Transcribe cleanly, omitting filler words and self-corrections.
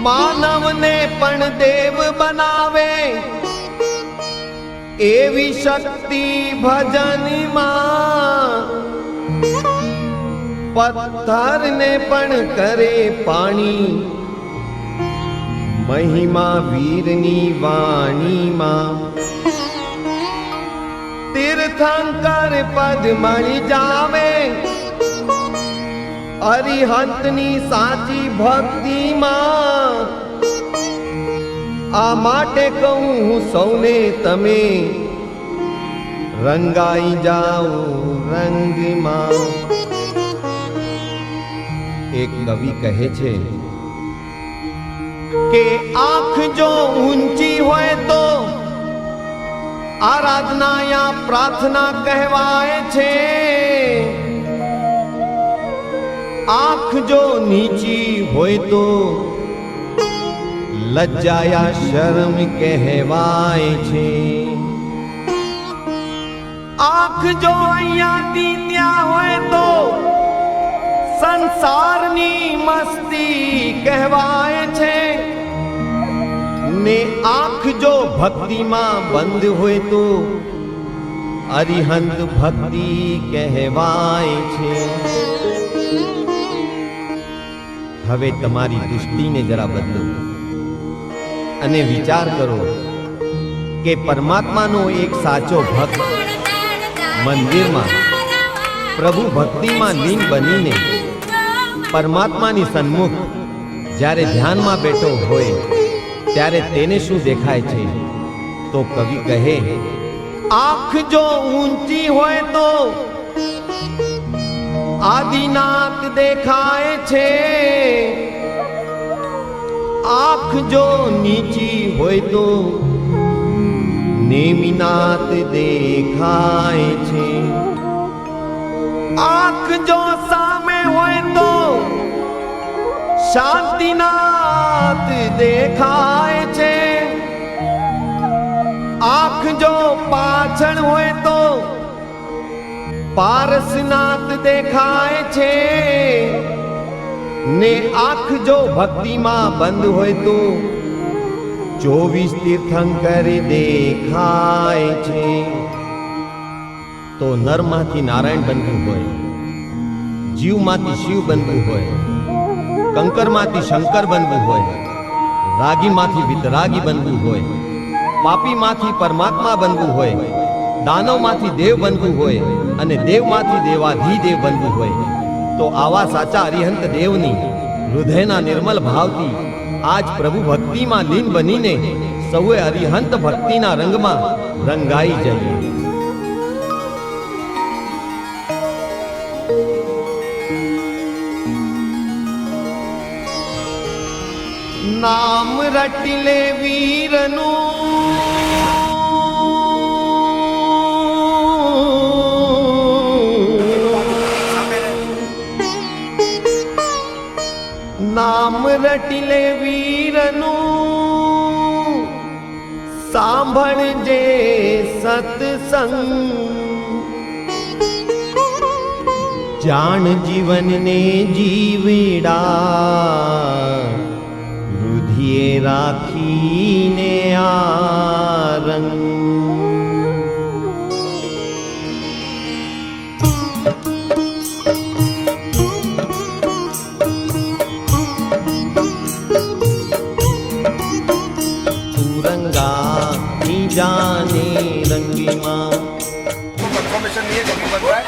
માનવને પણ દેવ બનાવે એવી શક્તિ ભજનમાં, પથ્થરને પણ કરે પાણી મહિમા વીરની વાણીમાં. તીર્થંકર પદ મળી જાવે અરિહંતની સાચી ભક્તિમાં. આ માટે કહું હું સૌને તમે રંગાઈ જાઓ રંગમાં. એક કવિ કહે છે કે આંખ જો ઊંચી હોય તો આરાધના યા પ્રાર્થના કહેવાય છે. આંખ જો નીચી હોય તો લજ્જાયા શરમ કહેવાય છે. આંખ જો અહીંયાથી ત્યાં હોય તો સંસારની મસ્તી કહેવાય છે. ને આંખ જો ભક્તિમાં બંધ હોય તો અરિહંત ભક્તિ કહેવાય છે. હવે તમારી દૃષ્ટિને જરા બદલો અને વિચાર કરો કે પરમાત્માનો એક સાચો ભક્ત મંદિરમાં પ્રભુ ભક્તિમાં લીન બનીને પરમાત્માની સન્મુખ જ્યારે ધ્યાનમાં બેઠો હોય ત્યારે તેને શું દેખાય છે? તો કવિ કહે, આંખ જો ઊંચી હોય તો આદિનાથ દેખાય છે. આંખ જો નીચી હોય તો નેમિનાથ દેખાય છે. આંખ જો સામે હોય તો શાંતિનાથ દેખાય છે. આંખ જો પાછળ હોય તો પારસનાથ દેખાય છે. ને આંખ જો ભક્તિમાં બંધ હોય તો 24 તીર્થંકર દેખાય છે. તો નરમાંથી નારાયણ બનવું હોય, જીવમાંથી શિવ બનવું હોય, કંકરમાંથી શંકર બનવું હોય, રાગીમાંથી વિતરાગી બનવું હોય, પાપીમાંથી પરમાત્મા બનવું હોય, દાનવમાંથી દેવ બનવું હોય અને દેવમાંથી દેવાધિદેવ બનવું હોય, તો આવા સાચા અરિહંત દેવની હૃદયના નિર્મલ ભાવથી આજ પ્રભુ ભક્તિમાં લીન બનીને સૌએ અરિહંત ભક્તિના રંગમાં રંગાઈ જઈએ. નામ રટી લે વીરનું, નામ રટી લે વીરનું, સાંભળજે સત્સંગ. જાણ જીવનને જીવેડા રુધિએ રાખીને આ રંગ. जाने रंगी माँ इन्फॉर्मेशन नहीं है कभी बन रहा है।